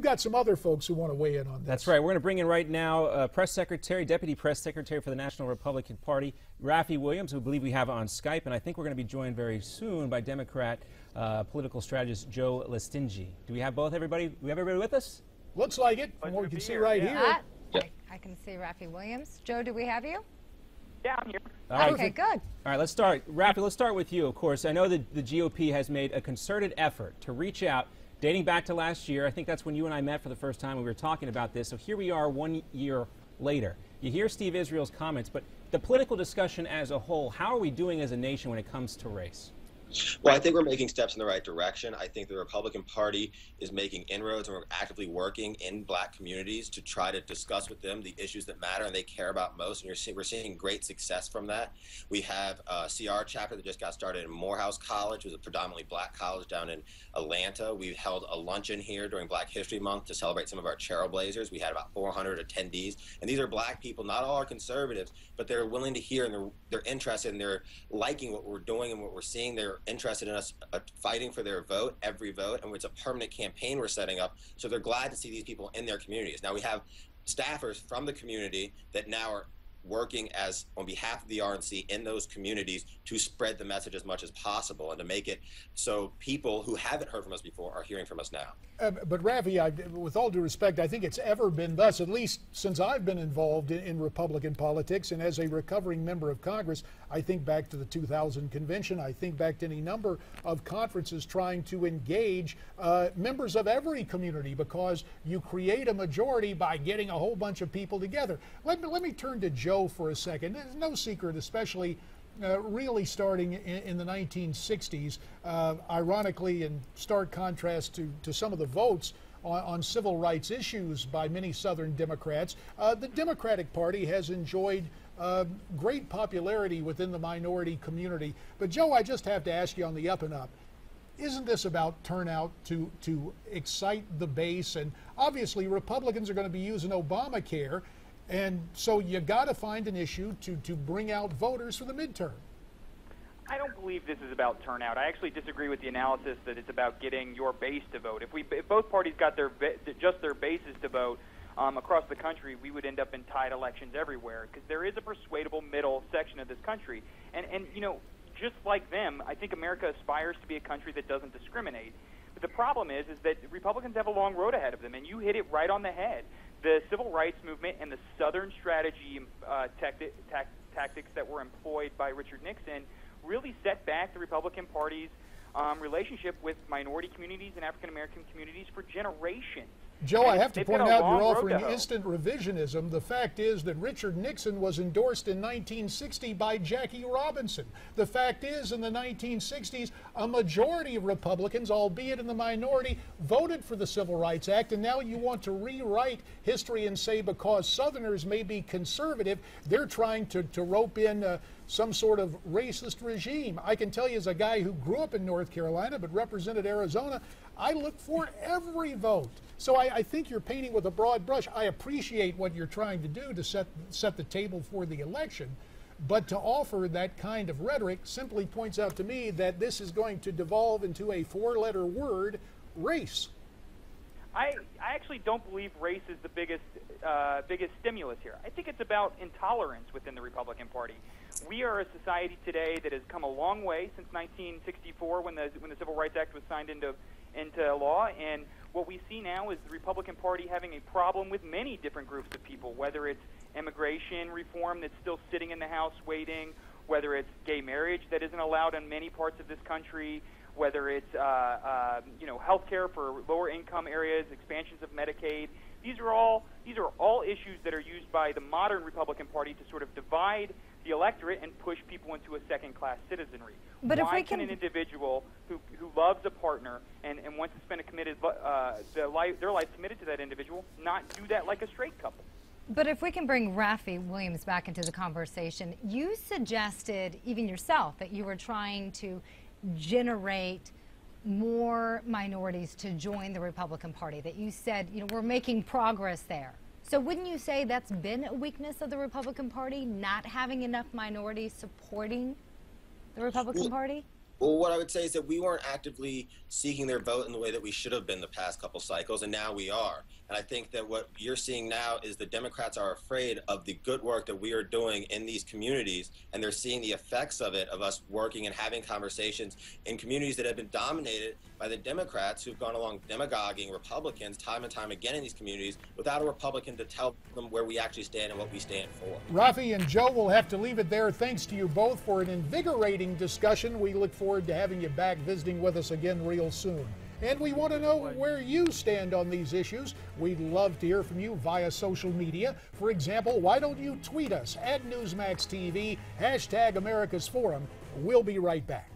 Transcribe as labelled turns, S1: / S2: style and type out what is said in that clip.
S1: got some other folks who want to weigh in on this.
S2: That's right. We're going to bring in right now Press Secretary, Deputy Press Secretary for the National Republican Party, Raffi Williams, who I believe we have on Skype. And I think we're going to be joined very soon by Democrat political strategist Joe Lestingi. Do we have both, everybody? Do we have everybody with us?
S1: Looks like it, from what we can see right here.
S3: I can see Raffi Williams. Joe, do we have you?
S4: Yeah, I'm here.
S3: Okay, good.
S2: All right, let's start. Raffi, let's start with you, of course. I know that the GOP has made a concerted effort to reach out, dating back to last year. I think that's when you and I met for the first time. We were talking about this. So here we are 1 year later. You hear Steve Israel's comments, but the political discussion as a whole, how are we doing as a nation when it comes to race?
S5: Well, I think we're making steps in the right direction. I think the Republican Party is making inroads, and we're actively working in black communities to try to discuss with them the issues that matter and they care about most. And we're seeing great success from that. We have a CR chapter that just got started in Morehouse College, which is a predominantly black college down in Atlanta. We've held a luncheon here during Black History Month to celebrate some of our trailblazers. We had about 400 attendees. And these are black people. Not all are conservatives, but they're willing to hear, and they're interested, and they're liking what we're doing and what we're seeing. They're interested in us fighting for their vote, every vote, and it's a permanent campaign we're setting up, so they're glad to see these people in their communities. Now we have staffers from the community that now are working as on behalf of the RNC in those communities to spread the message as much as possible and to make it so people who haven't heard from us before are hearing from us now.
S1: But Raffi, with all due respect, I think it's ever been thus, at least since I've been involved in Republican politics, and as a recovering member of Congress, I think back to the 2000 convention, I think back to any number of conferences trying to engage members of every community, because you create a majority by getting a whole bunch of people together. Let me turn to Joe for a second. There's no secret, especially really starting in the 1960s, ironically, in stark contrast to some of the votes on civil rights issues by many Southern Democrats, the Democratic Party has enjoyed great popularity within the minority community. But Joe, I just have to ask you on the up and up, isn't this about turnout to excite the base? And obviously Republicans are going to be using Obamacare, and so you got to find an issue to bring out voters for the midterm.
S4: I don't believe this is about turnout. I actually disagree with the analysis that it's about getting your base to vote. If both parties got just their bases to vote across the country, we would end up in tied elections everywhere, because there is a persuadable middle section of this country. And you know, just like them, I think America aspires to be a country that doesn't discriminate. But the problem is that Republicans have a long road ahead of them, and you hit it right on the head. The civil rights movement and the Southern strategy tactics that were employed by Richard Nixon really set back the Republican Party's relationship with minority communities and African American communities for generations.
S1: Joe, I have to point out you're offering instant revisionism. The fact is that Richard Nixon was endorsed in 1960 by Jackie Robinson. The fact is, in the 1960s, a majority of Republicans, albeit in the minority, voted for the Civil Rights Act, and now you want to rewrite history and say because Southerners may be conservative, they're trying to rope in some sort of racist regime. I can tell you, as a guy who grew up in North Carolina but represented Arizona, I look for every vote. So I think you're painting with a broad brush. I appreciate what you're trying to do to set the table for the election, but to offer that kind of rhetoric simply points out to me that this is going to devolve into a four-letter word, race.
S4: I actually don't believe race is the biggest stimulus here. I think it's about intolerance within the Republican Party. We are a society today that has come a long way since 1964, when the Civil Rights Act was signed into law, and what we see now is the Republican Party having a problem with many different groups of people, whether it's immigration reform that's still sitting in the House waiting, whether it's gay marriage that isn't allowed in many parts of this country, whether it's health care for lower income areas, expansions of Medicaid. These are all issues that are used by the modern Republican Party to sort of divide the electorate and push people into a second-class citizenry.
S3: But
S4: why can an individual who loves a partner and wants to spend their life committed to that individual not do that like a straight couple?
S3: But if we can bring Raffi Williams back into the conversation, you suggested, even yourself, that you were trying to generate more minorities to join the Republican Party, that you said, you know, we're making progress there. So wouldn't you say that's been a weakness of the Republican Party, not having enough minorities supporting the Republican Party?
S5: Well, what I would say is that we weren't actively seeking their vote in the way that we should have been the past couple cycles, and now we are. And I think that what you're seeing now is the Democrats are afraid of the good work that we are doing in these communities, and they're seeing the effects of it, of us working and having conversations in communities that have been dominated by the Democrats who've gone along demagoguing Republicans time and time again in these communities without a Republican to tell them where we actually stand and what we stand for.
S1: Raffi and Joe, will have to leave it there. Thanks to you both for an invigorating discussion. We look forward to having you back visiting with us again real soon. And we want to know where you stand on these issues. We'd love to hear from you via social media. For example, why don't you tweet us at Newsmax TV, #America's Forum. We'll be right back.